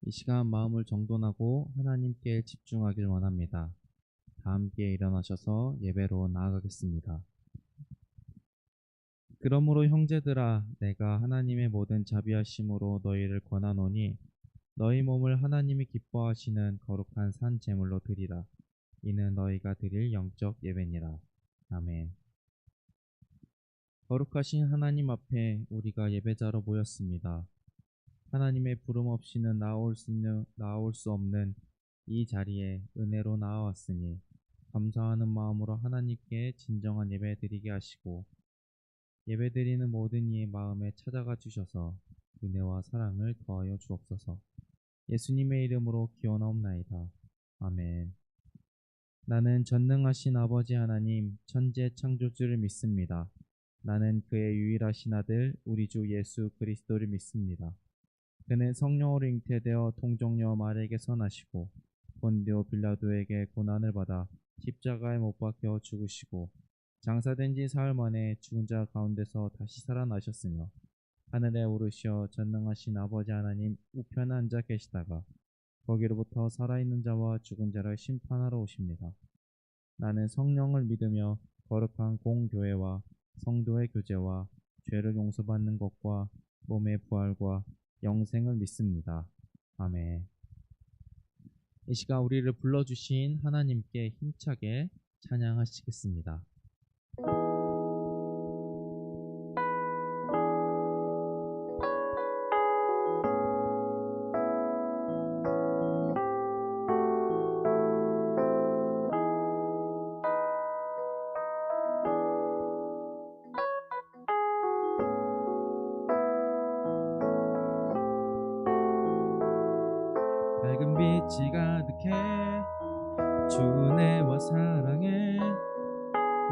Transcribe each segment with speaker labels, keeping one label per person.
Speaker 1: 이 시간 마음을 정돈하고 하나님께 집중하길 원합니다. 다 함께 일어나셔서 예배로 나아가겠습니다. 그러므로 형제들아, 내가 하나님의 모든 자비하심으로 너희를 권하노니 너희 몸을 하나님이 기뻐하시는 거룩한 산 제물로 드리라. 이는 너희가 드릴 영적 예배니라. 아멘. 거룩하신 하나님 앞에 우리가 예배자로 모였습니다. 하나님의 부름 없이는 나올 수 없는 이 자리에 은혜로 나아왔으니 감사하는 마음으로 하나님께 진정한 예배 드리게 하시고 예배 드리는 모든 이의 마음에 찾아가 주셔서 은혜와 사랑을 더하여 주옵소서. 예수님의 이름으로 기원하옵나이다. 아멘. 나는 전능하신 아버지 하나님 천재 창조주를 믿습니다. 나는 그의 유일하신 아들 우리 주 예수 그리스도를 믿습니다. 그는 성령으로 잉태되어 통정녀 마리아에게서 나시고 본디오 빌라도에게 고난을 받아 십자가에 못 박혀 죽으시고 장사된 지 사흘 만에 죽은 자 가운데서 다시 살아나셨으며 하늘에 오르시어 전능하신 아버지 하나님 우편에 앉아 계시다가 거기로부터 살아있는 자와 죽은 자를 심판하러 오십니다. 나는 성령을 믿으며 거룩한 공교회와 성도의 교제와 죄를 용서받는 것과 몸의 부활과 영생을 믿습니다. 아멘. 이 시간 우리를 불러주신 하나님께 힘차게 찬양하시겠습니다. 밝은 빛이 가득해 주 은혜와 사랑에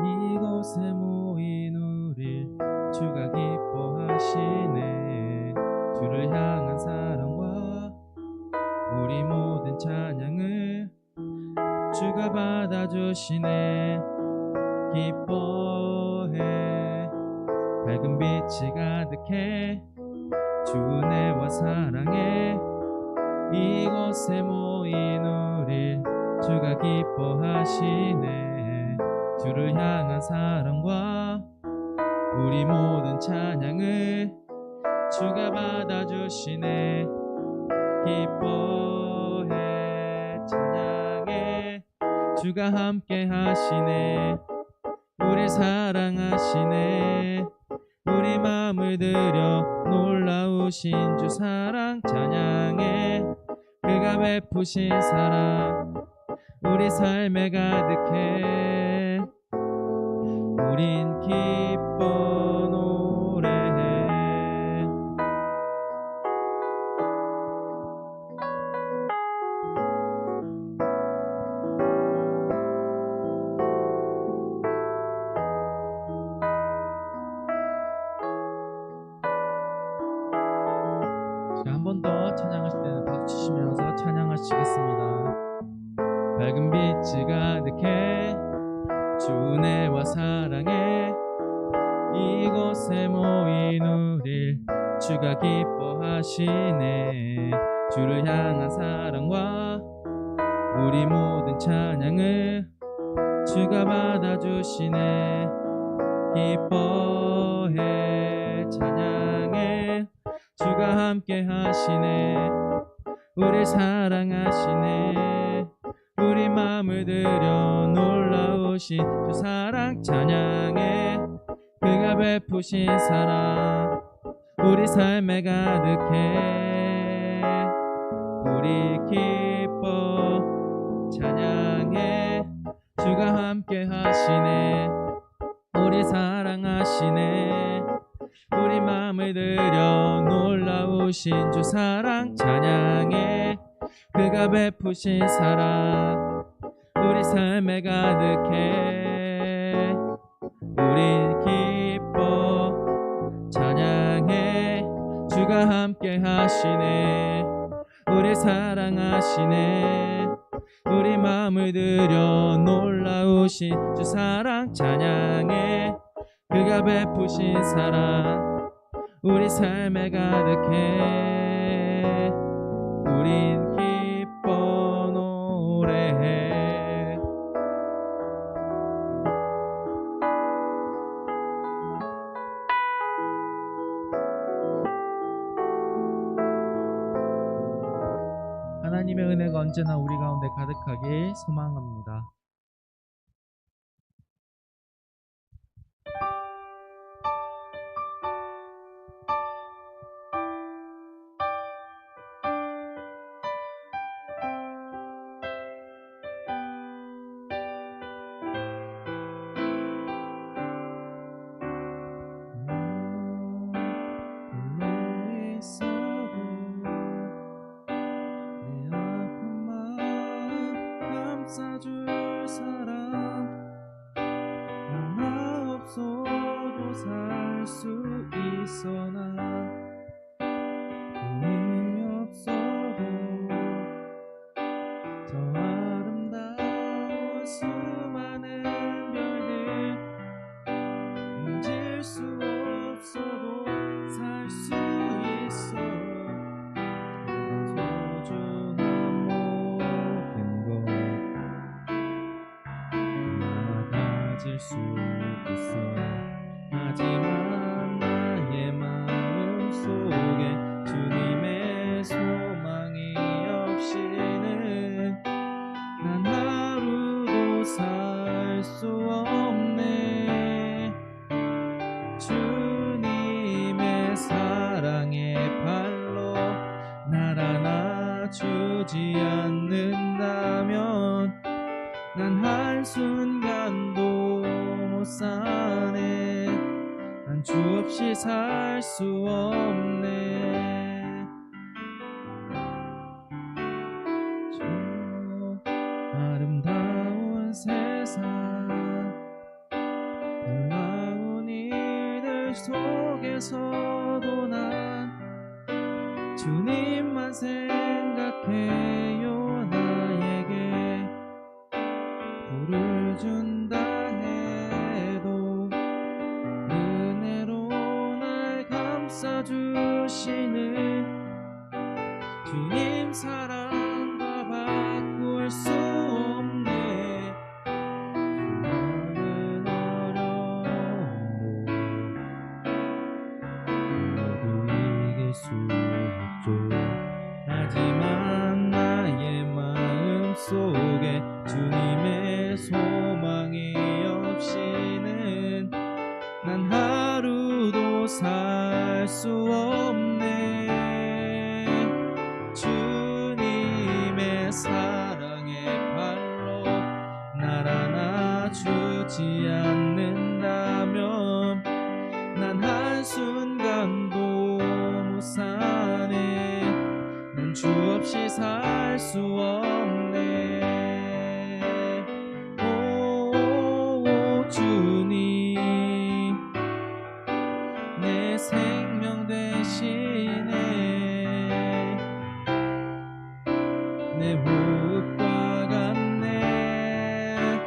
Speaker 1: 이곳에 모인 우릴 주가 기뻐하시네. 주를 향한 사랑과 우리 모든 찬양을 주가 받아주시네. 기뻐해. 밝은 빛이 가득해 주 은혜와 사랑에 이곳에 모인 우릴 주가 기뻐하시네. 주를 향한 사랑과 우리 모든 찬양을 주가 받아주시네. 기뻐해. 찬양해. 주가 함께 하시네. 우릴 사랑하시네. 우리 마음을 들여 놀라우신 주 사랑 찬양해. 그가 베푸신 사랑 우리 삶에 가득해. 우린 기뻐 노래해. 한 번 더 찬양하실 때는 박수 치시면서 찬양하시겠습니다. 밝은 빛이 가득해 주 은혜와 사랑에 이곳에 모인 우릴 주가 기뻐하시네. 주를 향한 사랑과 우리 모든 찬양을 주가 받아주시네. 기뻐해. 찬양해. 주가 함께 하시네. 우릴 사랑하시네. 우리 마음을 들여 놀라우신 주 사랑 찬양해. 그가 베푸신 사랑 우리 삶에 가득해. 우리 기뻐 찬양해. 주가 함께 하시네. 우리 사랑하시네. 우리 마음을 들여 놀라우신 주 사랑 찬양해. 그가 베푸신 사랑 우리 삶에 가득해. 우리 기뻐 찬양해. 주가 함께 하시네. 우리 사랑하시네. 우리 마음을 들여 놀라우신 주 사랑 찬양해. 그가 베푸신 사랑 우리 삶에 가득해. 우린 기뻐 노래해. 하나님의 은혜가 언제나 우리 가운데 가득하길 소망합니다. 감싸줄 사람 하나 없어도 살 수 있어. 나 돈이 없어도 저 아름다운 수많은 별들 만질 수 없어도 살 수 있어. 소중한 모든 것 가질 수 있어. 하지만 나의 마음 속에 주님의 소망이 없이는 난 하루도 살 수 없네. 주님의 사랑의 발로 날 안아주지 않는다면 난 한순간도 못 사네. 난 주 없이 살 수 없네. 저 아름다운 세상 놀라운 일들 속에서도 난 주님만 생각해요. 나에게 불을 준다 해도 은혜로 날 감싸주시는 주님 사랑과 바꿀 수 없네. 수많은 어려움도 모두 이길 수 있죠. 하지만 나의 마음 속에 주님의 소망이 없이는 난 하루도 살 수 없네. 주님의 사랑의 발로 날 안아주지 않는다면 난 한순간도 못 사네. 난 주 없이 살 수 없네. 주님 내 생명 되시네. 내 호흡과 같네.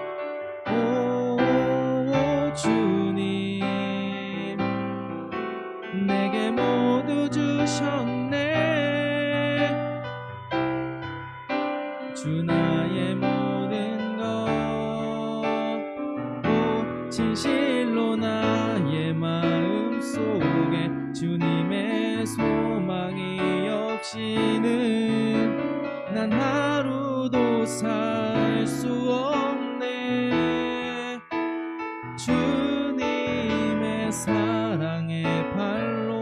Speaker 1: 오 주님 내게 모두 주셨네. 주 나의 모든 것 진실로 나의 마음 속에 주님의 소망이 없이는 난 하루도 살 수 없네. 주님의 사랑의 발로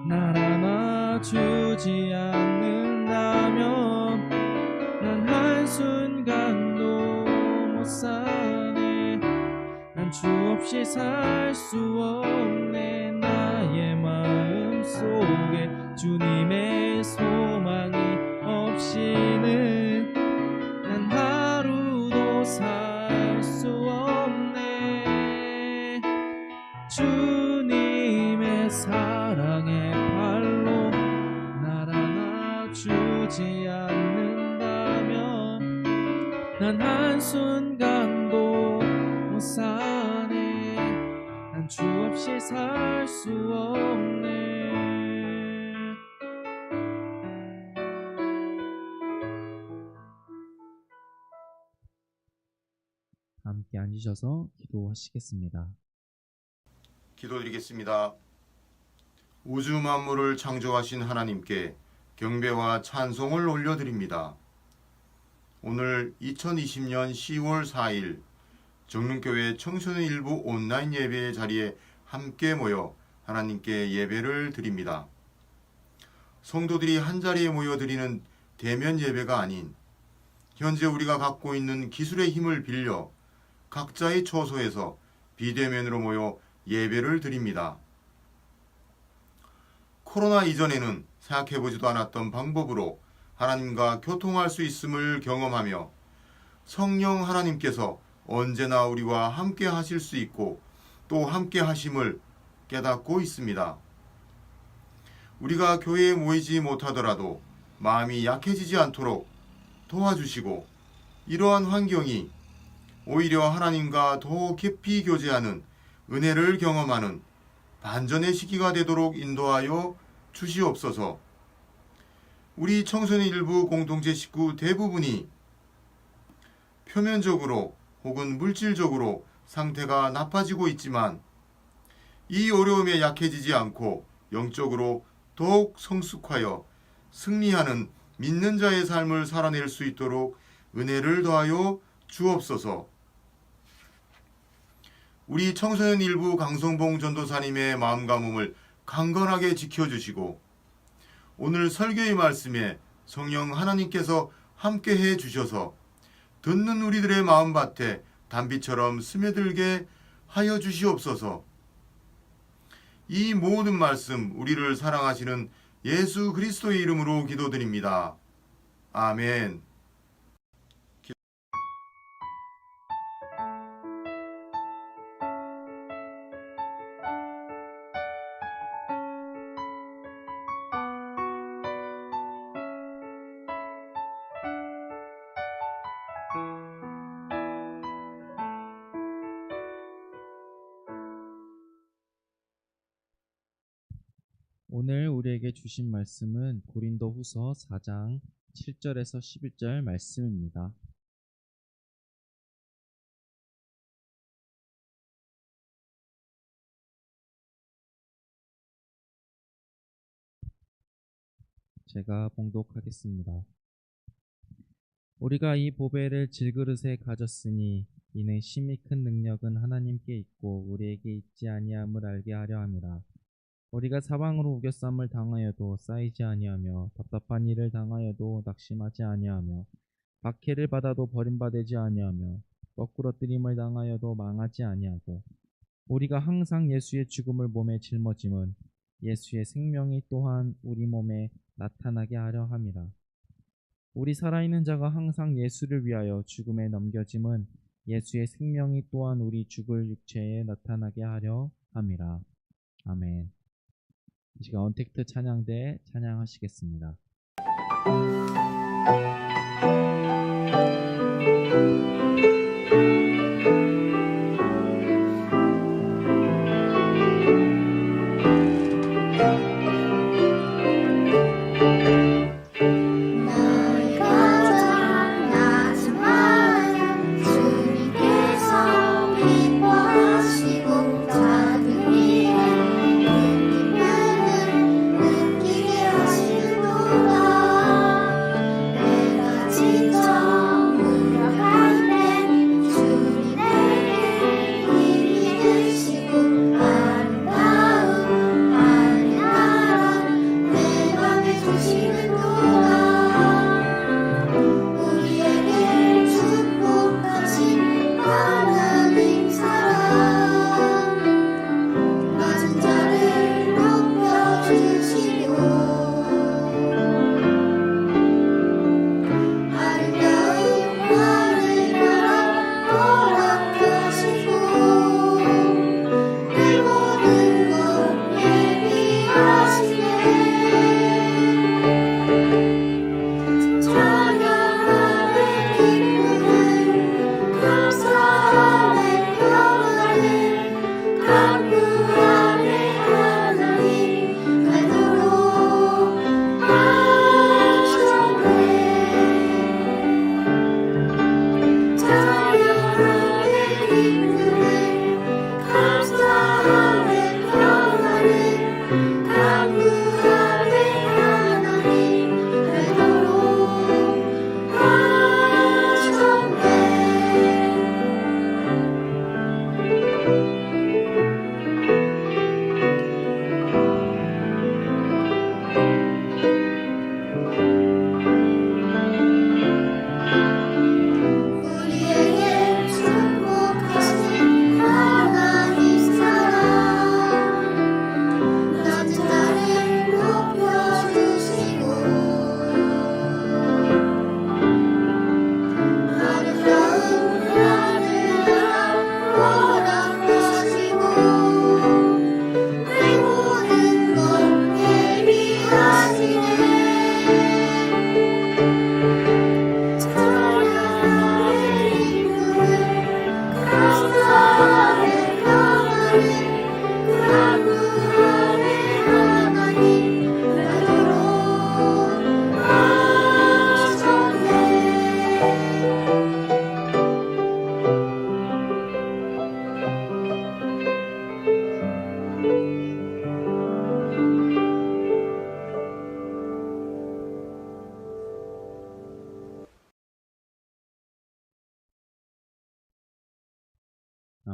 Speaker 1: 날 안아주지 않는다면 난 한순간도 못 사네. 난 주 없이 살 수 없네. 나의 마음 속에 주님의 소망이 없이는 난 하루도 살 수 없네. 주님의 사랑의 발로 날 안아주지 않는다면 난 한순간도 못 사네. 난 주 없이 살 수 없네. 함께 앉으셔서 기도하시겠습니다.
Speaker 2: 기도드리겠습니다. 우주 만물을 창조하신 하나님께 경배와 찬송을 올려드립니다. 오늘 2020년 10월 4일 정릉교회 청소년 일부 온라인 예배의 자리에 함께 모여 하나님께 예배를 드립니다. 성도들이 한자리에 모여 드리는 대면 예배가 아닌 현재 우리가 갖고 있는 기술의 힘을 빌려 각자의 처소에서 비대면으로 모여 예배를 드립니다. 코로나 이전에는 생각해보지도 않았던 방법으로 하나님과 교통할 수 있음을 경험하며 성령 하나님께서 언제나 우리와 함께 하실 수 있고 또 함께 하심을 깨닫고 있습니다. 우리가 교회에 모이지 못하더라도 마음이 약해지지 않도록 도와주시고 이러한 환경이 오히려 하나님과 더 깊이 교제하는 은혜를 경험하는 반전의 시기가 되도록 인도하여 주시옵소서. 우리 청소년 일부 공동체 식구 대부분이 표면적으로 혹은 물질적으로 상태가 나빠지고 있지만 이 어려움에 약해지지 않고 영적으로 더욱 성숙하여 승리하는 믿는 자의 삶을 살아낼 수 있도록 은혜를 더하여 주옵소서. 우리 청소년 일부 강성봉 전도사님의 마음과 몸을 강건하게 지켜주시고 오늘 설교의 말씀에 성령 하나님께서 함께해 주셔서 듣는 우리들의 마음밭에 단비처럼 스며들게 하여 주시옵소서. 이 모든 말씀 우리를 사랑하시는 예수 그리스도의 이름으로 기도드립니다. 아멘.
Speaker 1: 오늘 우리에게 주신 말씀은 고린도후서 4장 7절에서 11절 말씀입니다. 제가 봉독하겠습니다. 우리가 이 보배를 질그릇에 가졌으니 이는 심히 큰 능력은 하나님께 있고 우리에게 있지 아니함을 알게 하려 함이라. 우리가 사방으로 우겨쌈을 당하여도 쌓이지 아니하며 답답한 일을 당하여도 낙심하지 아니하며 박해를 받아도 버림받지 아니하며 거꾸러뜨림을 당하여도 망하지 아니하고 우리가 항상 예수의 죽음을 몸에 짊어짐은 예수의 생명이 또한 우리 몸에 나타나게 하려 함이라. 우리 살아있는 자가 항상 예수를 위하여 죽음에 넘겨짐은 예수의 생명이 또한 우리 죽을 육체에 나타나게 하려 함이라. 아멘. 이 시간 언택트 찬양대 찬양하시겠습니다.
Speaker 3: 내가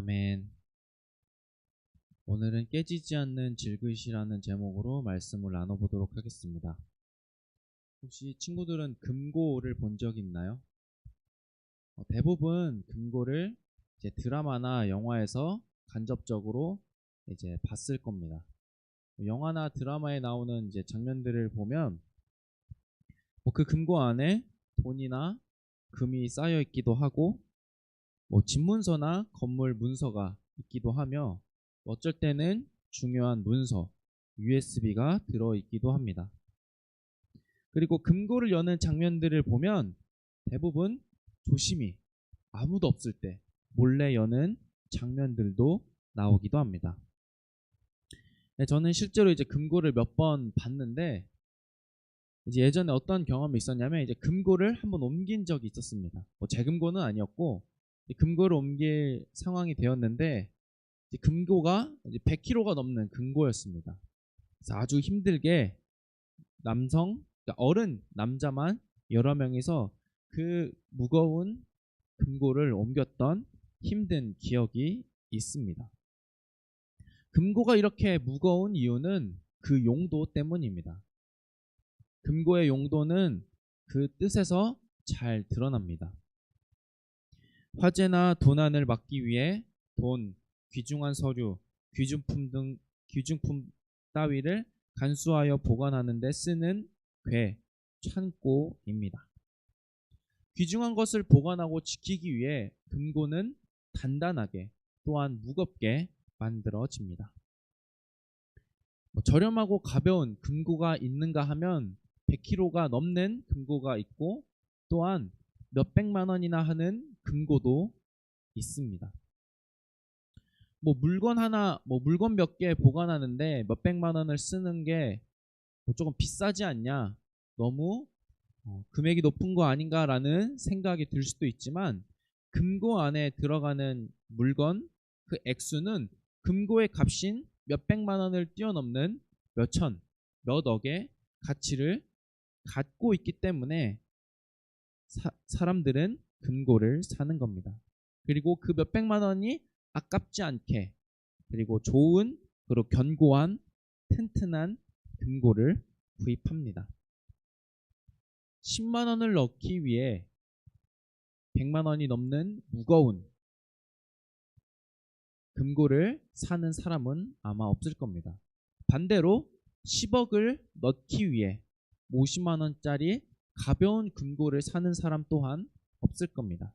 Speaker 1: 아멘. 오늘은 깨지지 않는 질그릇이라는 제목으로 말씀을 나눠보도록 하겠습니다. 혹시 친구들은 금고를 본 적 있나요? 대부분 금고를 이제 드라마나 영화에서 간접적으로 이제 봤을 겁니다. 영화나 드라마에 나오는 이제 장면들을 보면 그 금고 안에 돈이나 금이 쌓여 있기도 하고 집문서나 건물 문서가 있기도 하며 어쩔 때는 중요한 문서, USB가 들어있기도 합니다. 그리고 금고를 여는 장면들을 보면 대부분 조심히 아무도 없을 때 몰래 여는 장면들도 나오기도 합니다. 저는 실제로 이제 금고를 몇 번 봤는데 이제 예전에 어떤 경험이 있었냐면 이제 금고를 한번 옮긴 적이 있었습니다. 제 금고는 아니었고 금고를 옮길 상황이 되었는데 이제 금고가 이제 100kg가 넘는 금고였습니다. 그래서 아주 힘들게 그러니까 어른 남자만 여러 명이서 그 무거운 금고를 옮겼던 힘든 기억이 있습니다. 금고가 이렇게 무거운 이유는 그 용도 때문입니다. 금고의 용도는 그 뜻에서 잘 드러납니다. 화재나 도난을 막기 위해 돈, 귀중한 서류, 귀중품 따위를 간수하여 보관하는 데 쓰는 궤, 창고입니다. 귀중한 것을 보관하고 지키기 위해 금고는 단단하게 또한 무겁게 만들어집니다. 저렴하고 가벼운 금고가 있는가 하면 100kg가 넘는 금고가 있고 또한 몇백만 원이나 하는 금고도 있습니다. 물건 몇 개 보관하는데 몇백만 원을 쓰는 게 조금 비싸지 않냐, 너무 금액이 높은 거 아닌가라는 생각이 들 수도 있지만 금고 안에 들어가는 물건 그 액수는 금고의 값인 몇백만 원을 뛰어넘는 몇천, 몇억의 가치를 갖고 있기 때문에 사람들은 금고를 사는 겁니다. 그리고 그 몇백만 원이 아깝지 않게 그리고 좋은 그리고 견고한 튼튼한 금고를 구입합니다. 10만 원을 넣기 위해 100만 원이 넘는 무거운 금고를 사는 사람은 아마 없을 겁니다. 반대로 10억을 넣기 위해 50만 원짜리 가벼운 금고를 사는 사람 또한 없을 겁니다.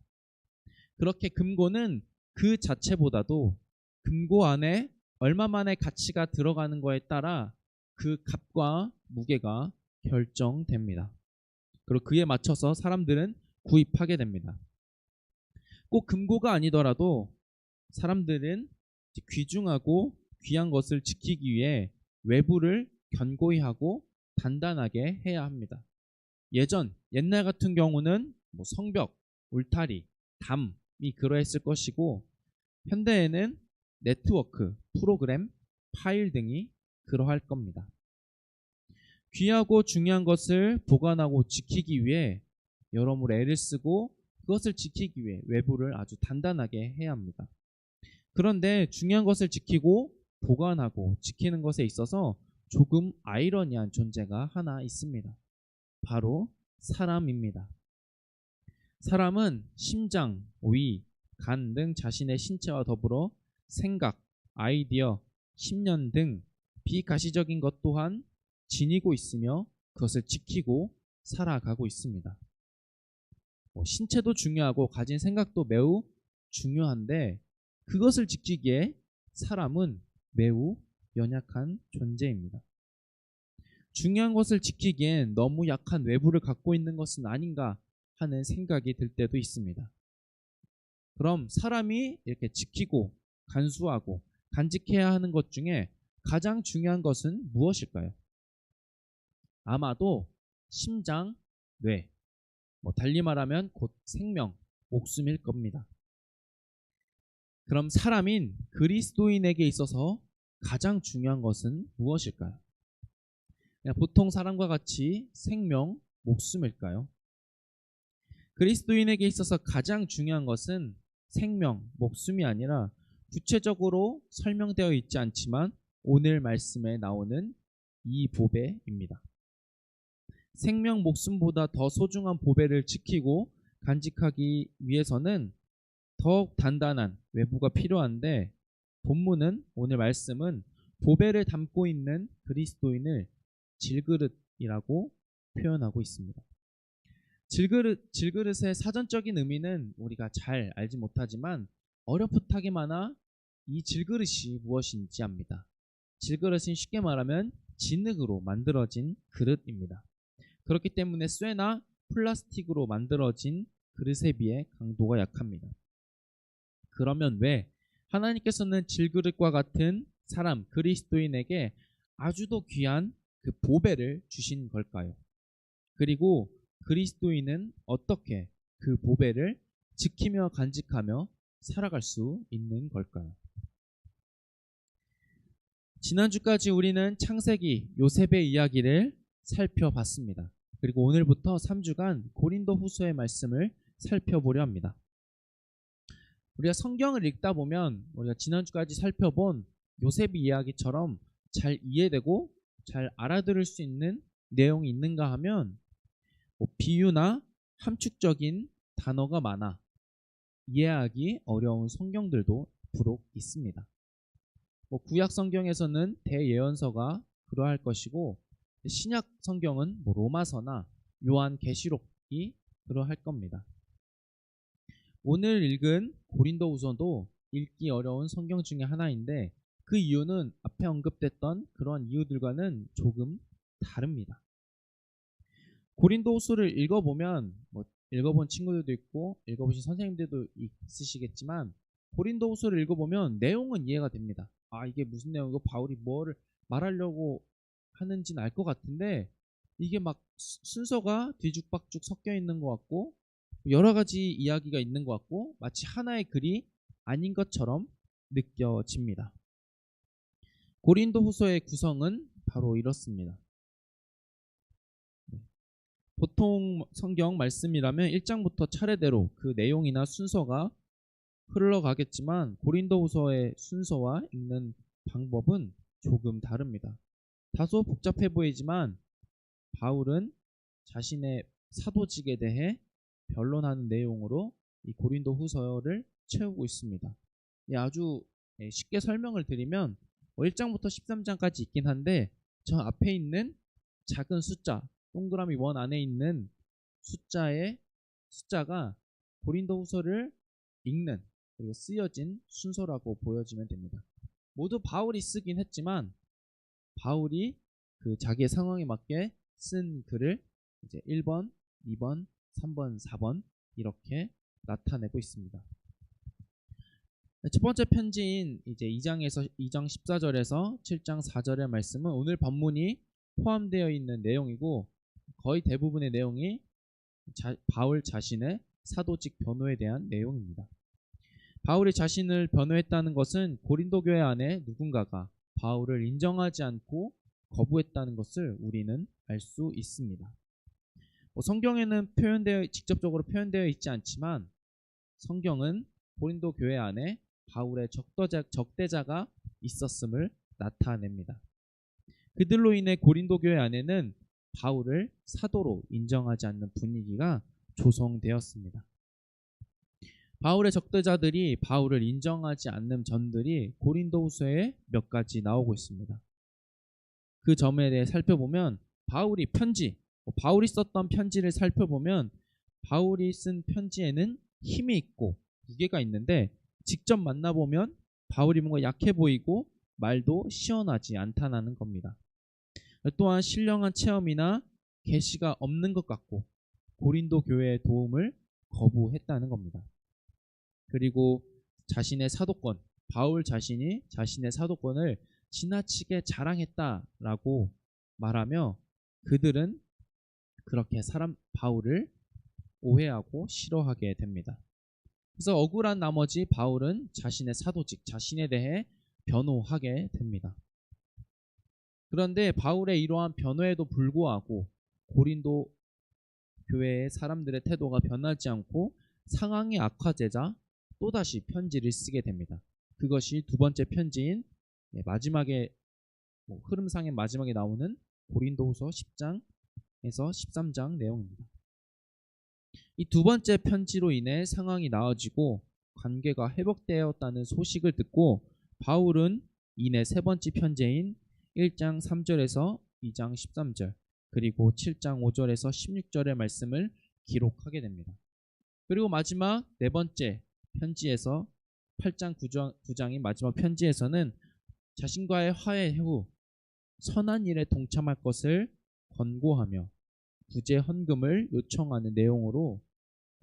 Speaker 1: 그렇게 금고는 그 자체보다도 금고 안에 얼마만의 가치가 들어가는 거에 따라 그 값과 무게가 결정됩니다. 그리고 그에 맞춰서 사람들은 구입하게 됩니다. 꼭 금고가 아니더라도 사람들은 귀중하고 귀한 것을 지키기 위해 외부를 견고히 하고 단단하게 해야 합니다. 옛날 같은 경우는 성벽, 울타리, 담이 그러했을 것이고 현대에는 네트워크, 프로그램, 파일 등이 그러할 겁니다. 귀하고 중요한 것을 보관하고 지키기 위해 여러모로 애를 쓰고 그것을 지키기 위해 외부를 아주 단단하게 해야 합니다. 그런데 중요한 것을 지키고 보관하고 지키는 것에 있어서 조금 아이러니한 존재가 하나 있습니다. 바로 사람입니다. 사람은 심장, 위, 간 등 자신의 신체와 더불어 생각, 아이디어, 신념 등 비가시적인 것 또한 지니고 있으며 그것을 지키고 살아가고 있습니다. 신체도 중요하고 가진 생각도 매우 중요한데 그것을 지키기에 사람은 매우 연약한 존재입니다. 중요한 것을 지키기엔 너무 약한 외부를 갖고 있는 것은 아닌가 하는 생각이 들 때도 있습니다. 그럼 사람이 이렇게 지키고 간수하고 간직해야 하는 것 중에 가장 중요한 것은 무엇일까요? 아마도 심장, 뇌, 달리 말하면 곧 생명, 목숨일 겁니다. 그럼 사람인 그리스도인에게 있어서 가장 중요한 것은 무엇일까요? 그냥 보통 사람과 같이 생명, 목숨일까요? 그리스도인에게 있어서 가장 중요한 것은 생명, 목숨이 아니라 구체적으로 설명되어 있지 않지만 오늘 말씀에 나오는 이 보배입니다. 생명 목숨보다 더 소중한 보배를 지키고 간직하기 위해서는 더욱 단단한 외부가 필요한데 본문은 오늘 말씀은 보배를 담고 있는 그리스도인을 질그릇이라고 표현하고 있습니다. 질그릇의 사전적인 의미는 우리가 잘 알지 못하지만 어렴풋하게마나 이 질그릇이 무엇인지 압니다. 질그릇은 쉽게 말하면 진흙으로 만들어진 그릇입니다. 그렇기 때문에 쇠나 플라스틱으로 만들어진 그릇에 비해 강도가 약합니다. 그러면 왜 하나님께서는 질그릇과 같은 사람 그리스도인에게 아주도 귀한 그 보배를 주신 걸까요? 그리고 그리스도인은 어떻게 그 보배를 지키며 간직하며 살아갈 수 있는 걸까요? 지난주까지 우리는 창세기 요셉의 이야기를 살펴봤습니다. 그리고 오늘부터 3주간 고린도 후서의 말씀을 살펴보려 합니다. 우리가 성경을 읽다 보면 우리가 지난주까지 살펴본 요셉 이야기처럼 잘 이해되고 잘 알아들을 수 있는 내용이 있는가 하면 비유나 함축적인 단어가 많아 이해하기 어려운 성경들도 부록 있습니다. 구약 성경에서는 대예언서가 그러할 것이고 신약 성경은 로마서나 요한계시록이 그러할 겁니다. 오늘 읽은 고린도후서도 읽기 어려운 성경 중에 하나인데 그 이유는 앞에 언급됐던 그런 이유들과는 조금 다릅니다. 고린도후서를 읽어보면 읽어본 친구들도 있고 읽어보신 선생님들도 있으시겠지만 고린도후서를 읽어보면 내용은 이해가 됩니다. 이게 무슨 내용이고 바울이 뭐를 말하려고 하는지는 알 것 같은데 이게 막 순서가 뒤죽박죽 섞여 있는 것 같고 여러 가지 이야기가 있는 것 같고 마치 하나의 글이 아닌 것처럼 느껴집니다. 고린도후서의 구성은 바로 이렇습니다. 보통 성경 말씀이라면 1장부터 차례대로 그 내용이나 순서가 흘러가겠지만 고린도후서의 순서와 읽는 방법은 조금 다릅니다. 다소 복잡해 보이지만 바울은 자신의 사도직에 대해 변론하는 내용으로 이 고린도후서를 채우고 있습니다. 아주 쉽게 설명을 드리면 1장부터 13장까지 있긴 한데 저 앞에 있는 작은 숫자 동그라미 원 안에 있는 숫자가 고린도후서를 읽는 그리고 쓰여진 순서라고 보여지면 됩니다. 모두 바울이 쓰긴 했지만 바울이 그 자기의 상황에 맞게 쓴 글을 이제 1번, 2번, 3번, 4번 이렇게 나타내고 있습니다. 첫 번째 편지인 이제 2장 14절에서 7장 4절의 말씀은 오늘 본문이 포함되어 있는 내용이고 거의 대부분의 내용이 바울 자신의 사도직 변호에 대한 내용입니다. 바울이 자신을 변호했다는 것은 고린도 교회 안에 누군가가 바울을 인정하지 않고 거부했다는 것을 우리는 알 수 있습니다. 성경에는 직접적으로 표현되어 있지 않지만 성경은 고린도 교회 안에 바울의 적대자가 있었음을 나타냅니다. 그들로 인해 고린도 교회 안에는 바울을 사도로 인정하지 않는 분위기가 조성되었습니다. 바울의 적대자들이 바울을 인정하지 않는 점들이 고린도후서에 몇 가지 나오고 있습니다. 그 점에 대해 살펴보면 바울이 썼던 편지를 살펴보면 바울이 쓴 편지에는 힘이 있고 무게가 있는데 직접 만나보면 바울이 뭔가 약해 보이고 말도 시원하지 않다는 겁니다. 또한 신령한 체험이나 계시가 없는 것 같고 고린도 교회의 도움을 거부했다는 겁니다. 그리고 바울 자신이 자신의 사도권을 지나치게 자랑했다라고 말하며 그들은 그렇게 바울을 오해하고 싫어하게 됩니다. 그래서 억울한 나머지 바울은 자신의 사도직, 자신에 대해 변호하게 됩니다. 그런데 바울의 이러한 변호에도 불구하고 고린도 교회의 사람들의 태도가 변하지 않고 상황이 악화되자 또다시 편지를 쓰게 됩니다. 그것이 두 번째 편지인 마지막에 흐름상의 마지막에 나오는 고린도후서 10장에서 13장 내용입니다. 이 두 번째 편지로 인해 상황이 나아지고 관계가 회복되었다는 소식을 듣고 바울은 이내 세 번째 편지인 1장 3절에서 2장 13절 그리고 7장 5절에서 16절의 말씀을 기록하게 됩니다. 그리고 마지막 네 번째 편지에서 8장 9장인 마지막 편지에서는 자신과의 화해 후 선한 일에 동참할 것을 권고하며 구제 헌금을 요청하는 내용으로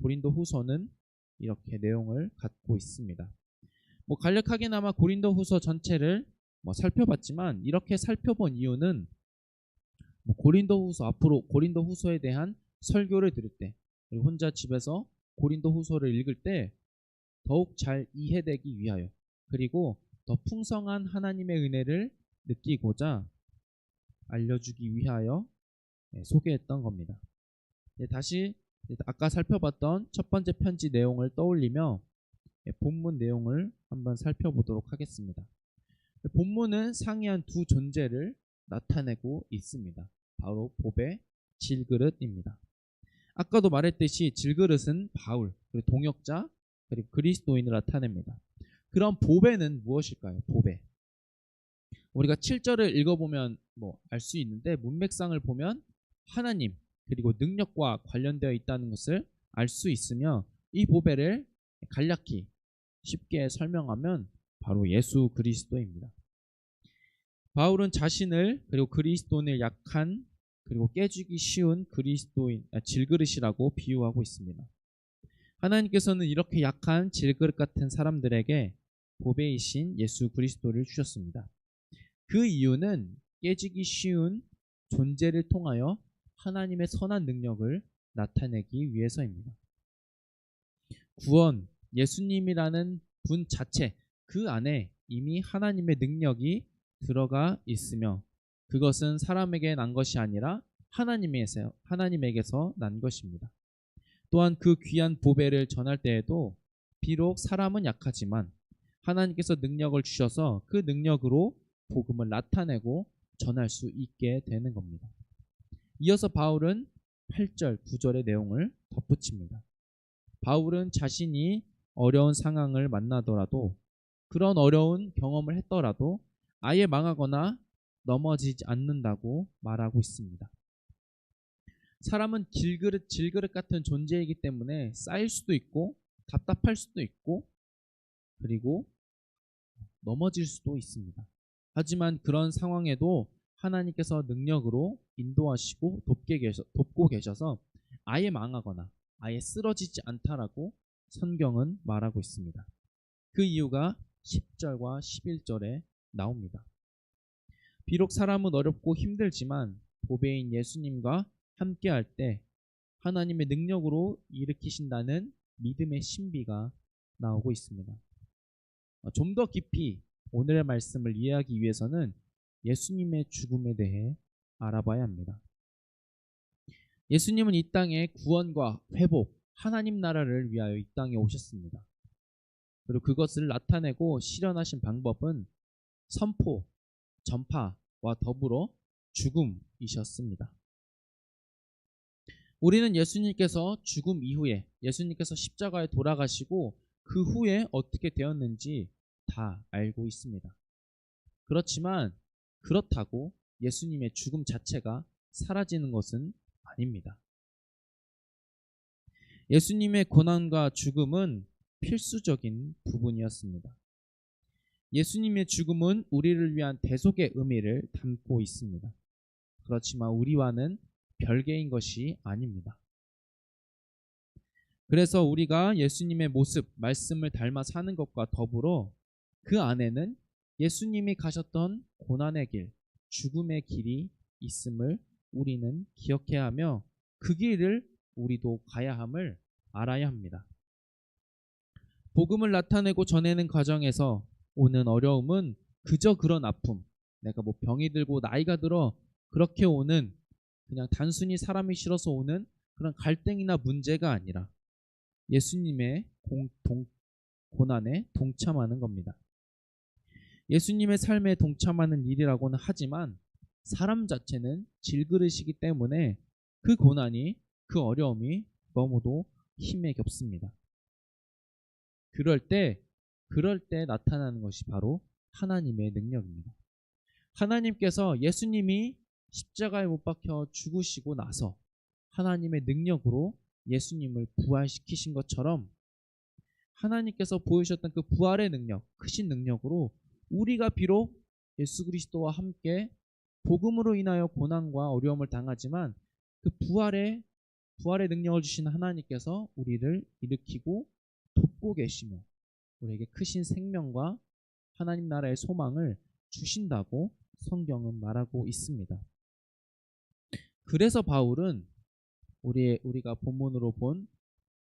Speaker 1: 고린도 후서는 이렇게 내용을 갖고 있습니다. 간략하게나마 고린도 후서 전체를 살펴봤지만 이렇게 살펴본 이유는 고린도 후서 앞으로 고린도 후서에 대한 설교를 들을 때 그리고 혼자 집에서 고린도 후서를 읽을 때 더욱 잘 이해되기 위하여 그리고 더 풍성한 하나님의 은혜를 느끼고자 알려주기 위하여 소개했던 겁니다. 다시 아까 살펴봤던 첫 번째 편지 내용을 떠올리며 본문 내용을 한번 살펴보도록 하겠습니다. 본문은 상이한 두 존재를 나타내고 있습니다. 바로 보배, 질그릇입니다. 아까도 말했듯이 질그릇은 바울, 그리고 동역자, 그리고 그리스도인을 나타냅니다. 그럼 보배는 무엇일까요? 보배. 우리가 7절을 읽어보면 알 수 있는데 문맥상을 보면 하나님 그리고 능력과 관련되어 있다는 것을 알 수 있으며 이 보배를 간략히 쉽게 설명하면 바로 예수 그리스도입니다. 바울은 자신을 그리고 그리스도인을 약한 그리고 깨지기 쉬운 질그릇이라고 비유하고 있습니다. 하나님께서는 이렇게 약한 질그릇 같은 사람들에게 보배이신 예수 그리스도를 주셨습니다. 그 이유는 깨지기 쉬운 존재를 통하여 하나님의 선한 능력을 나타내기 위해서입니다. 구원, 예수님이라는 분 자체 그 안에 이미 하나님의 능력이 들어가 있으며 그것은 사람에게 난 것이 아니라 하나님에게서 난 것입니다. 또한 그 귀한 보배를 전할 때에도 비록 사람은 약하지만 하나님께서 능력을 주셔서 그 능력으로 복음을 나타내고 전할 수 있게 되는 겁니다. 이어서 바울은 8절, 9절의 내용을 덧붙입니다. 바울은 자신이 어려운 상황을 만나더라도 그런 어려운 경험을 했더라도 아예 망하거나 넘어지지 않는다고 말하고 있습니다. 사람은 질그릇 같은 존재이기 때문에 쌓일 수도 있고 답답할 수도 있고 그리고 넘어질 수도 있습니다. 하지만 그런 상황에도 하나님께서 능력으로 인도하시고 돕고 계셔서 아예 망하거나 아예 쓰러지지 않다라고 성경은 말하고 있습니다. 그 이유가 10절과 11절에 나옵니다. 비록 사람은 어렵고 힘들지만 보배인 예수님과 함께할 때 하나님의 능력으로 일으키신다는 믿음의 신비가 나오고 있습니다. 좀 더 깊이 오늘의 말씀을 이해하기 위해서는 예수님의 죽음에 대해 알아봐야 합니다. 예수님은 이 땅에 구원과 회복, 하나님 나라를 위하여 이 땅에 오셨습니다. 그리고 그것을 나타내고 실현하신 방법은 선포, 전파와 더불어 죽음이셨습니다. 우리는 예수님께서 죽음 이후에 예수님께서 십자가에 돌아가시고 그 후에 어떻게 되었는지 다 알고 있습니다. 그렇지만 그렇다고 예수님의 죽음 자체가 사라지는 것은 아닙니다. 예수님의 고난과 죽음은 필수적인 부분이었습니다. 예수님의 죽음은 우리를 위한 대속의 의미를 담고 있습니다. 그렇지만 우리와는 별개인 것이 아닙니다. 그래서 우리가 예수님의 모습, 말씀을 닮아 사는 것과 더불어 그 안에는 예수님이 가셨던 고난의 길, 죽음의 길이 있음을 우리는 기억해야 하며 그 길을 우리도 가야 함을 알아야 합니다. 복음을 나타내고 전하는 과정에서 오는 어려움은 그저 그런 아픔, 내가 병이 들고 나이가 들어 그렇게 오는 그냥 단순히 사람이 싫어서 오는 그런 갈등이나 문제가 아니라 예수님의 고난에 동참하는 겁니다. 예수님의 삶에 동참하는 일이라고는 하지만 사람 자체는 질그릇이기 때문에 그 고난이, 그 어려움이 너무도 힘에 겹습니다. 그럴 때 나타나는 것이 바로 하나님의 능력입니다. 하나님께서 예수님이 십자가에 못 박혀 죽으시고 나서 하나님의 능력으로 예수님을 부활시키신 것처럼 하나님께서 보여주셨던 그 부활의 능력, 크신 능력으로 우리가 비록 예수 그리스도와 함께 복음으로 인하여 고난과 어려움을 당하지만 그 부활의 능력을 주신 하나님께서 우리를 일으키고 돕고 계시며 우리에게 크신 생명과 하나님 나라의 소망을 주신다고 성경은 말하고 있습니다. 그래서 바울은 우리가 본문으로 본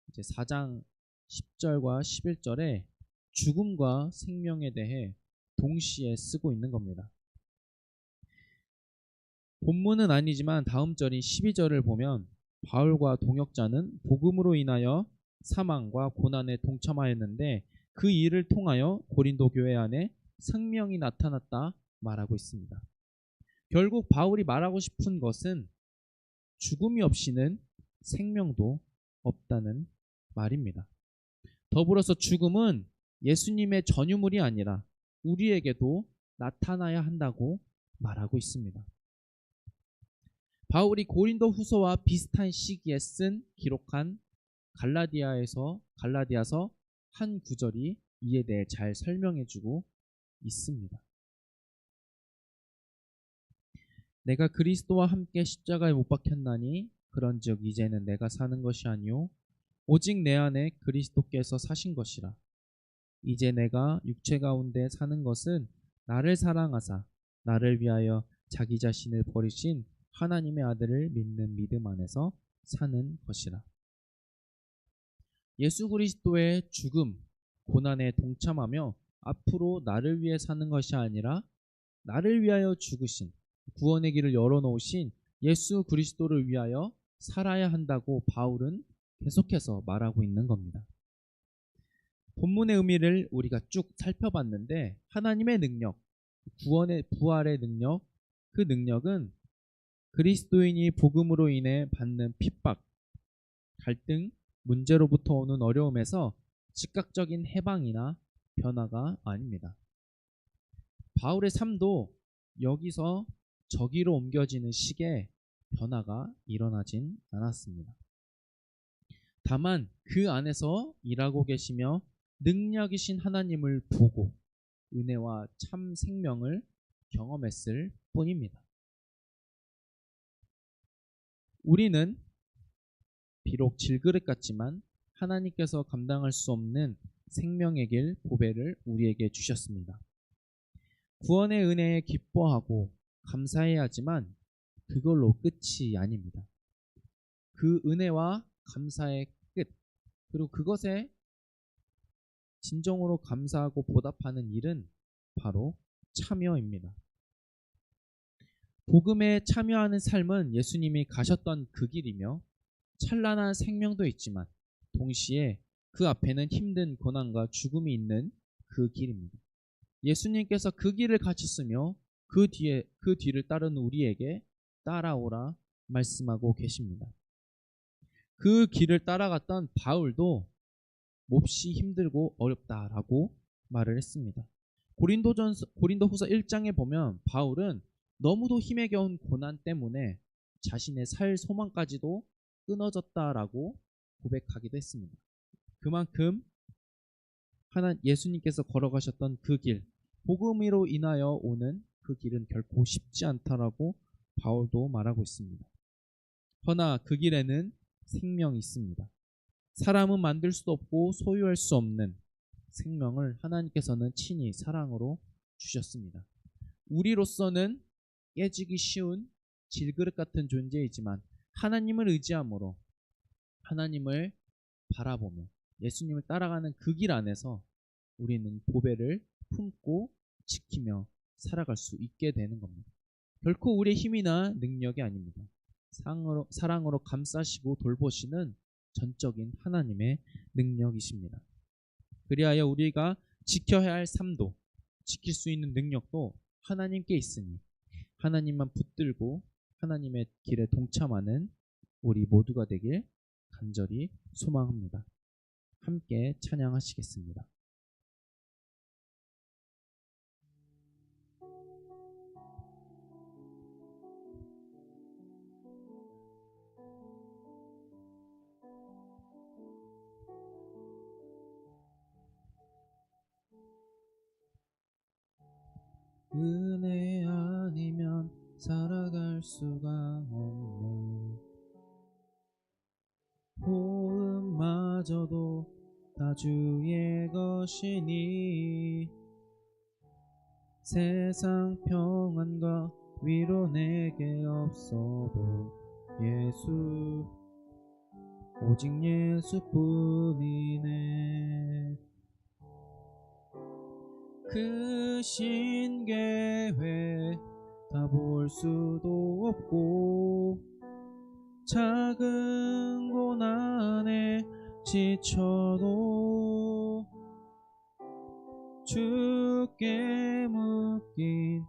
Speaker 1: 이제 4장 10절과 11절에 죽음과 생명에 대해 동시에 쓰고 있는 겁니다. 본문은 아니지만 다음 절인 12절을 보면 바울과 동역자는 복음으로 인하여 사망과 고난에 동참하였는데 그 일을 통하여 고린도 교회 안에 생명이 나타났다 말하고 있습니다. 결국 바울이 말하고 싶은 것은 죽음이 없이는 생명도 없다는 말입니다. 더불어서 죽음은 예수님의 전유물이 아니라 우리에게도 나타나야 한다고 말하고 있습니다. 바울이 고린도 후서와 비슷한 시기에 기록한 갈라디아서 한 구절이 이에 대해 잘 설명해주고 있습니다. 내가 그리스도와 함께 십자가에 못 박혔나니 그런즉 이제는 내가 사는 것이 아니요 오직 내 안에 그리스도께서 사신 것이라. 이제 내가 육체 가운데 사는 것은 나를 사랑하사 나를 위하여 자기 자신을 버리신 하나님의 아들을 믿는 믿음 안에서 사는 것이라. 예수 그리스도의 죽음, 고난에 동참하며 앞으로 나를 위해 사는 것이 아니라 나를 위하여 죽으신 구원의 길을 열어놓으신 예수 그리스도를 위하여 살아야 한다고 바울은 계속해서 말하고 있는 겁니다. 본문의 의미를 우리가 쭉 살펴봤는데 하나님의 능력, 구원의 부활의 능력, 그 능력은 그리스도인이 복음으로 인해 받는 핍박, 갈등, 문제로부터 오는 어려움에서 즉각적인 해방이나 변화가 아닙니다. 바울의 삶도 여기서 저기로 옮겨지는 식의 변화가 일어나진 않았습니다. 다만 그 안에서 일하고 계시며 능력이신 하나님을 보고 은혜와 참 생명을 경험했을 뿐입니다. 우리는 비록 질그릇 같지만 하나님께서 감당할 수 없는 생명의 길 보배를 우리에게 주셨습니다. 구원의 은혜에 기뻐하고 감사해야 하지만 그걸로 끝이 아닙니다. 그 은혜와 감사의 끝, 그리고 그것에 진정으로 감사하고 보답하는 일은 바로 참여입니다. 복음에 참여하는 삶은 예수님이 가셨던 그 길이며 찬란한 생명도 있지만 동시에 그 앞에는 힘든 고난과 죽음이 있는 그 길입니다. 예수님께서 그 길을 가셨으며 그 뒤를 따르는 우리에게 따라오라 말씀하고 계십니다. 그 길을 따라갔던 바울도 몹시 힘들고 어렵다라고 말을 했습니다. 고린도후서 1장에 보면 바울은 너무도 힘에 겨운 고난 때문에 자신의 살 소망까지도 끊어졌다라고 고백하기도 했습니다. 그만큼 예수님께서 걸어가셨던 그 길, 복음으로 인하여 오는 그 길은 결코 쉽지 않다라고 바울도 말하고 있습니다. 허나 그 길에는 생명이 있습니다. 사람은 만들 수도 없고 소유할 수 없는 생명을 하나님께서는 친히 사랑으로 주셨습니다. 우리로서는 깨지기 쉬운 질그릇 같은 존재이지만 하나님을 의지함으로 하나님을 바라보며 예수님을 따라가는 그 길 안에서 우리는 보배를 품고 지키며 살아갈 수 있게 되는 겁니다. 결코 우리의 힘이나 능력이 아닙니다. 사랑으로 감싸시고 돌보시는 전적인 하나님의 능력이십니다. 그리하여 우리가 지켜야 할 삶도 지킬 수 있는 능력도 하나님께 있으니 하나님만 붙들고 하나님의 길에 동참하는 우리 모두가 되길 간절히 소망합니다. 함께 찬양하시겠습니다. 은혜 아니면 살아갈 수가 없네. 호흡마저도 다 주의 것이니 세상 평안과 위로 내게 없어도 예수 오직 예수뿐이네. 크신 계획 다 볼 수도 없고 작은 고난에 지쳐도 주께 묶인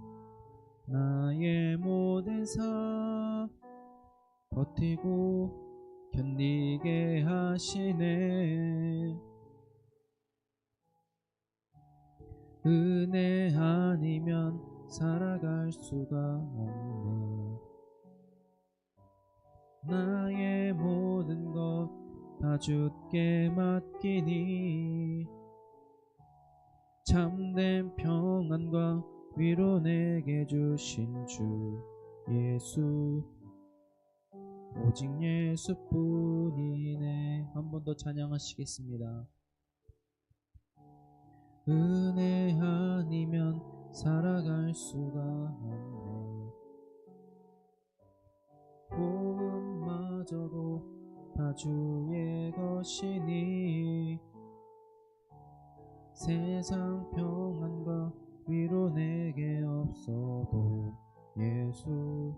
Speaker 1: 나의 모든 삶 버티고 견디게 하시네. 은혜 아니면 살아갈 수가 없네. 나의 모든 것 다 주께 맡기니 참된 평안과 위로 내게 주신 주 예수 오직 예수뿐이네. 한 번 더 찬양하시겠습니다. 은혜 아니면 살아갈 수가 없네. 호흡마저도 다 주의 것이니 세상 평안과 위로 내게 없어도 예수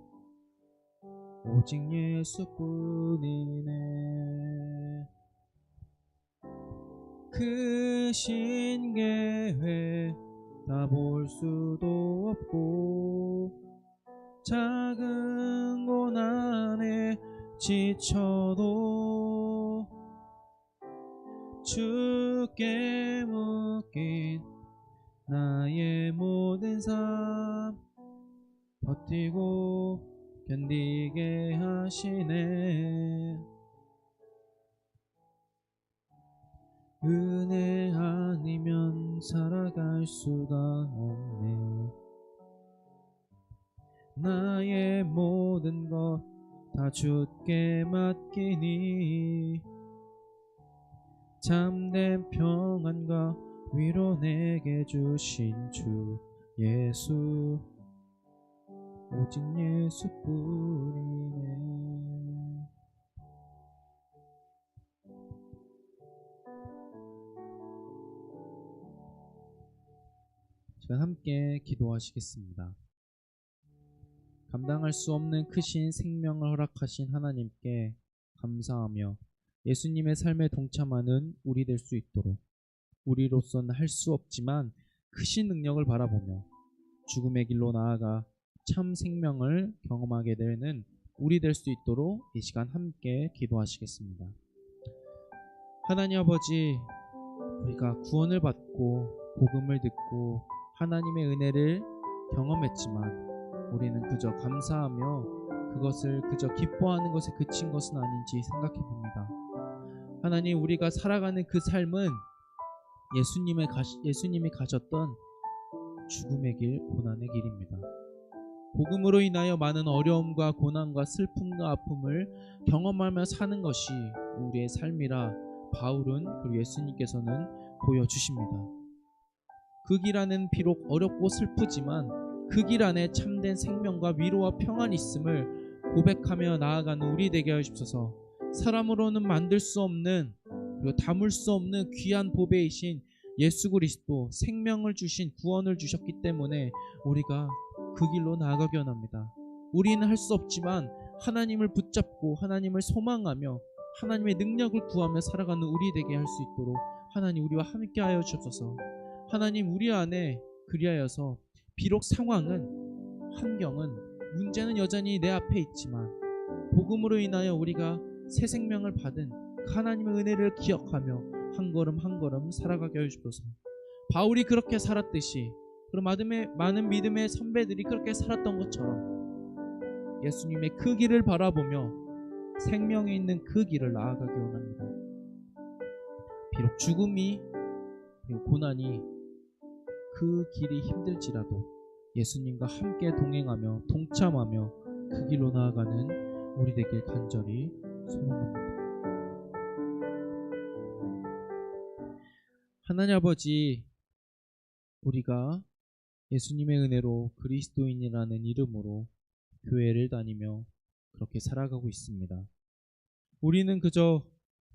Speaker 1: 오직 예수뿐이네. 크신 계획 다 볼 수도 없고 작은 고난에 지쳐도 주께 묶인 나의 모든 삶 버티고 견디게 하시네. 은혜 아니면 살아갈 수가 없네. 나의 모든 것 다 주께 맡기니 참된 평안과 위로 내게 주신 주 예수 오직 예수뿐이네. 시간 함께 기도하시겠습니다. 감당할 수 없는 크신 생명을 허락하신 하나님께 감사하며 예수님의 삶에 동참하는 우리 될 수 있도록 우리로서는 할 수 없지만 크신 능력을 바라보며 죽음의 길로 나아가 참 생명을 경험하게 되는 우리 될 수 있도록 이 시간 함께 기도하시겠습니다. 하나님 아버지, 우리가 구원을 받고 복음을 듣고 하나님의 은혜를 경험했지만 우리는 그저 감사하며 그것을 그저 기뻐하는 것에 그친 것은 아닌지 생각해 봅니다. 하나님, 우리가 살아가는 그 삶은 예수님이 가셨던 죽음의 길, 고난의 길입니다. 복음으로 인하여 많은 어려움과 고난과 슬픔과 아픔을 경험하며 사는 것이 우리의 삶이라 바울은 그리고 예수님께서는 보여주십니다. 그 길 안에는 비록 어렵고 슬프지만 그 길 안에 참된 생명과 위로와 평안이 있음을 고백하며 나아가는 우리 되게 하옵소서. 사람으로는 만들 수 없는 그리고 담을 수 없는 귀한 보배이신 예수 그리스도 생명을 주신 구원을 주셨기 때문에 우리가 그 길로 나아가기 원합니다. 우리는 할 수 없지만 하나님을 붙잡고 하나님을 소망하며 하나님의 능력을 구하며 살아가는 우리 되게 할 수 있도록 하나님 우리와 함께 하여 주옵소서. 하나님, 우리 안에
Speaker 3: 그리하여서 비록 상황은, 환경은, 문제는 여전히 내 앞에 있지만 복음으로 인하여 우리가 새 생명을 받은 그 하나님의 은혜를 기억하며 한 걸음 한 걸음 살아가게 하여 주옵소서. 바울이 그렇게 살았듯이, 그리고 많은 믿음의 선배들이 그렇게 살았던 것처럼 예수님의 그 길을 바라보며 생명이 있는 그 길을 나아가기 원합니다. 비록 죽음이, 그리고 고난이, 그 길이 힘들지라도 예수님과 함께 동행하며 동참하며 그 길로 나아가는 우리 되길 간절히 소망합니다. 하나님 아버지, 우리가 예수님의 은혜로 그리스도인이라는 이름으로 교회를 다니며 그렇게 살아가고 있습니다. 우리는 그저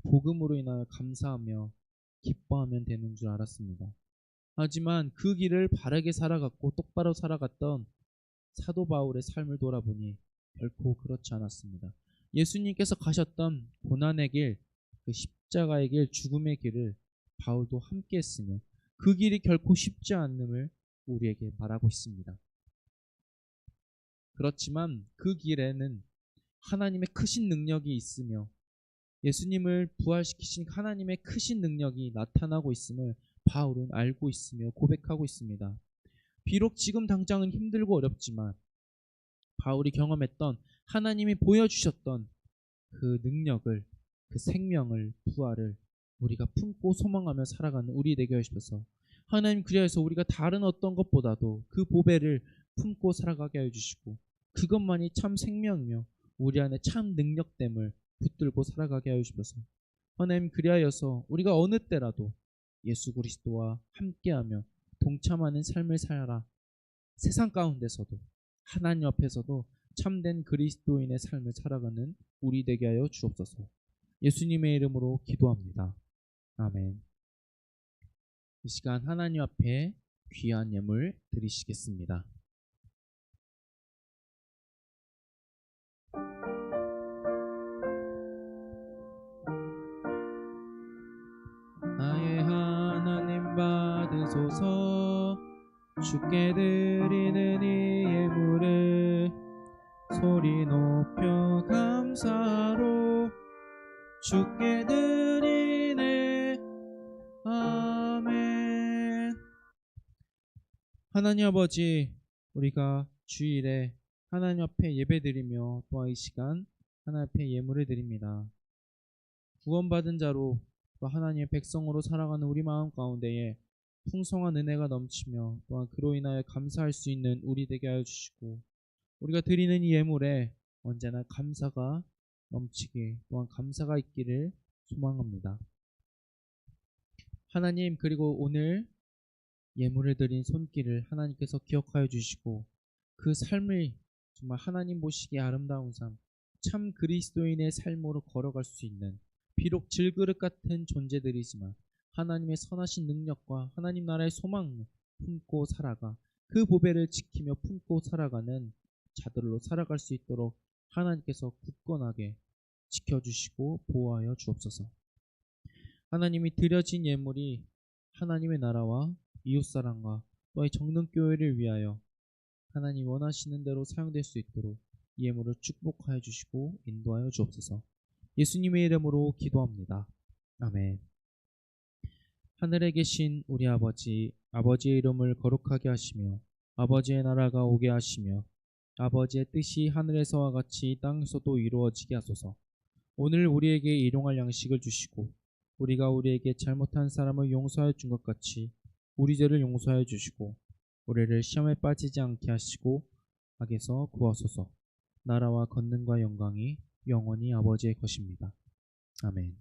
Speaker 3: 복음으로 인하여 감사하며 기뻐하면 되는 줄 알았습니다. 하지만 그 길을 바르게 살아갔고 똑바로 살아갔던 사도 바울의 삶을 돌아보니 결코 그렇지 않았습니다. 예수님께서 가셨던 고난의 길, 그 십자가의 길, 죽음의 길을 바울도 함께 했으며 그 길이 결코 쉽지 않음을 우리에게 말하고 있습니다. 그렇지만 그 길에는 하나님의 크신 능력이 있으며 예수님을 부활시키신 하나님의 크신 능력이 나타나고 있음을 바울은 알고 있으며 고백하고 있습니다. 비록 지금 당장은 힘들고 어렵지만 바울이 경험했던, 하나님이 보여주셨던 그 능력을, 그 생명을, 부활을 우리가 품고 소망하며 살아가는 우리 되게 하시옵소서. 하나님, 그리하여서 우리가 다른 어떤 것보다도 그 보배를 품고 살아가게 해주시고 그것만이 참 생명이며 우리 안에 참 능력됨을 붙들고 살아가게 하여 주옵소서. 하나님, 그리하여서 우리가 어느 때라도 예수 그리스도와 함께하며 동참하는 삶을 살아라. 세상 가운데서도 하나님 앞에서도 참된 그리스도인의 삶을 살아가는 우리 되게 하여 주옵소서. 예수님의 이름으로 기도합니다. 아멘. 이 시간 하나님 앞에 귀한 예물 드리시겠습니다. 나의 하나님 받으소서. 주께 드리는 이 예물을 소리 높여 감사로 주께 드리네. 아멘. 하나님 아버지, 우리가 주일에 하나님 앞에 예배드리며 또한 이 시간 하나님 앞에 예물을 드립니다. 구원받은 자로 또 하나님의 백성으로 살아가는 우리 마음 가운데에 풍성한 은혜가 넘치며 또한 그로 인하여 감사할 수 있는 우리 되게 하여 주시고, 우리가 드리는 이 예물에 언제나 감사가 넘치게, 또한 감사가 있기를 소망합니다. 하나님, 그리고 오늘 예물을 드린 손길을 하나님께서 기억하여 주시고 그 삶을 정말 하나님 보시기에 아름다운 삶, 참 그리스도인의 삶으로 걸어갈 수 있는, 비록 질그릇 같은 존재들이지만 하나님의 선하신 능력과 하나님 나라의 소망을 품고 살아가 그 보배를 지키며 품고 살아가는 자들로 살아갈 수 있도록 하나님께서 굳건하게 지켜주시고 보호하여 주옵소서. 하나님이 드려진 예물이 하나님의 나라와 이웃사랑과 또한 정릉교회를 위하여 하나님 원하시는 대로 사용될 수 있도록 이 예물을 축복하여 주시고 인도하여 주옵소서. 예수님의 이름으로 기도합니다. 아멘. 하늘에 계신 우리 아버지, 아버지의 이름을 거룩하게 하시며 아버지의 나라가 오게 하시며 아버지의 뜻이 하늘에서와 같이 땅에서도 이루어지게 하소서. 오늘 우리에게 일용할 양식을 주시고 우리가 우리에게 잘못한 사람을 용서하여 준 것 같이 우리 죄를 용서하여 주시고 우리를 시험에 빠지지 않게 하시고 악에서 구하소서. 나라와 권능과 영광이 영원히 아버지의 것입니다. 아멘.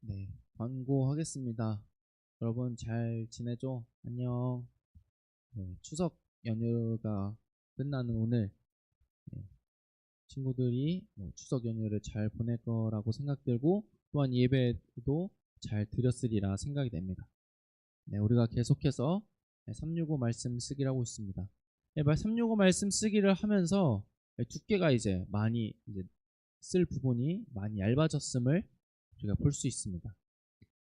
Speaker 3: 네, 광고하겠습니다. 여러분 잘 지내죠? 안녕. 추석 연휴가 끝나는 오늘 친구들이 추석 연휴를 잘 보낼 거라고 생각들고 또한 예배도 잘 드렸으리라 생각이 됩니다. 우리가 계속해서 365 말씀 쓰기를 하고 있습니다. 365 말씀 쓰기를 하면서 두께가 이제 많이 쓸 부분이 많이 얇아졌음을 우리가 볼 수 있습니다.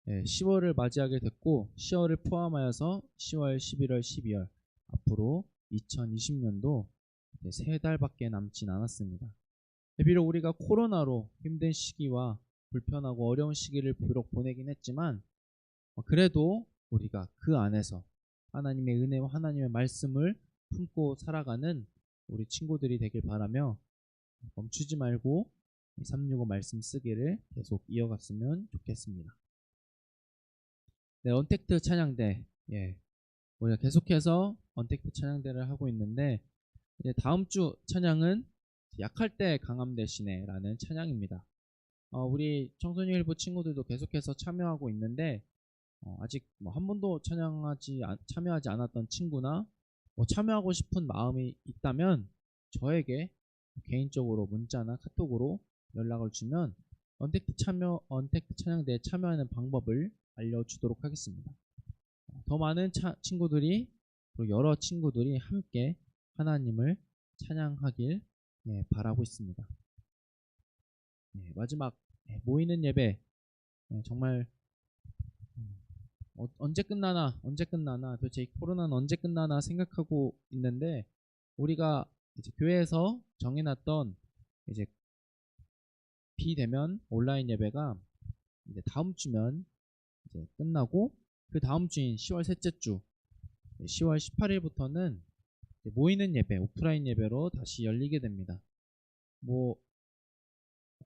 Speaker 3: 10월을 맞이하게 됐고 10월을 포함하여서 10월, 11월, 12월 앞으로 2020년도 3달밖에 남진 않았습니다. 비록 우리가 코로나로 힘든 시기와 불편하고 어려운 시기를 비록 보내긴 했지만 그래도 우리가 그 안에서 하나님의 은혜와 하나님의 말씀을 품고 살아가는 우리 친구들이 되길 바라며 멈추지 말고 365 말씀 쓰기를 계속 이어갔으면 좋겠습니다. 언택트 찬양대, 우리가 계속해서 언택트 찬양대를 하고 있는데 이제 다음 주 찬양은 약할 때 강함 대신에 라는 찬양입니다. 우리 청소년 일부 친구들도 계속해서 참여하고 있는데 아직 한 번도 참여하지 않았던 친구나 참여하고 싶은 마음이 있다면 저에게 개인적으로 문자나 카톡으로 연락을 주면 언택트 찬양대에 참여하는 방법을 알려주도록 하겠습니다. 더 많은 친구들이 그리고 여러 친구들이 함께 하나님을 찬양하길 바라고 있습니다. 마지막 모이는 예배 정말 언제 끝나나 도대체 이 코로나는 언제 끝나나 생각하고 있는데 우리가 이제 교회에서 정해놨던 이제 비대면 온라인 예배가 이제 다음 주면 이제 끝나고 그 다음 주인 10월 셋째 주 10월 18일부터는 모이는 예배 오프라인 예배로 다시 열리게 됩니다.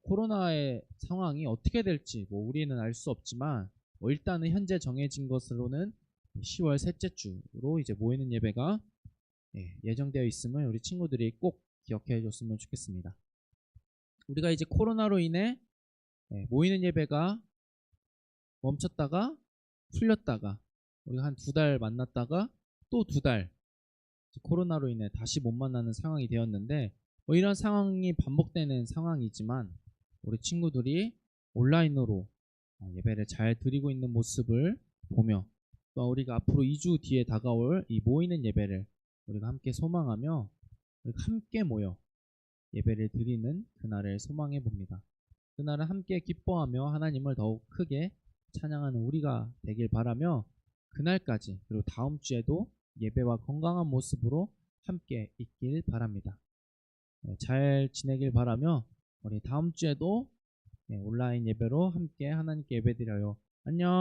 Speaker 3: 코로나의 상황이 어떻게 될지 우리는 알 수 없지만 일단은 현재 정해진 것으로는 10월 셋째 주로 이제 모이는 예배가 예정되어 있음을 우리 친구들이 꼭 기억해 줬으면 좋겠습니다. 우리가 이제 코로나로 인해 모이는 예배가 멈췄다가 풀렸다가 우리가 한 2달 만났다가 또 2달 코로나로 인해 다시 못 만나는 상황이 되었는데 이런 상황이 반복되는 상황이지만 우리 친구들이 온라인으로 예배를 잘 드리고 있는 모습을 보며 또 우리가 앞으로 2주 뒤에 다가올 이 모이는 예배를 우리가 함께 소망하며 우리가 함께 모여 예배를 드리는 그날을 소망해 봅니다. 그날을 함께 기뻐하며 하나님을 더욱 크게 찬양하는 우리가 되길 바라며 그날까지 그리고 다음 주에도 예배와 건강한 모습으로 함께 있길 바랍니다. 잘 지내길 바라며 우리 다음 주에도 온라인 예배로 함께 하나님께 예배드려요. 안녕.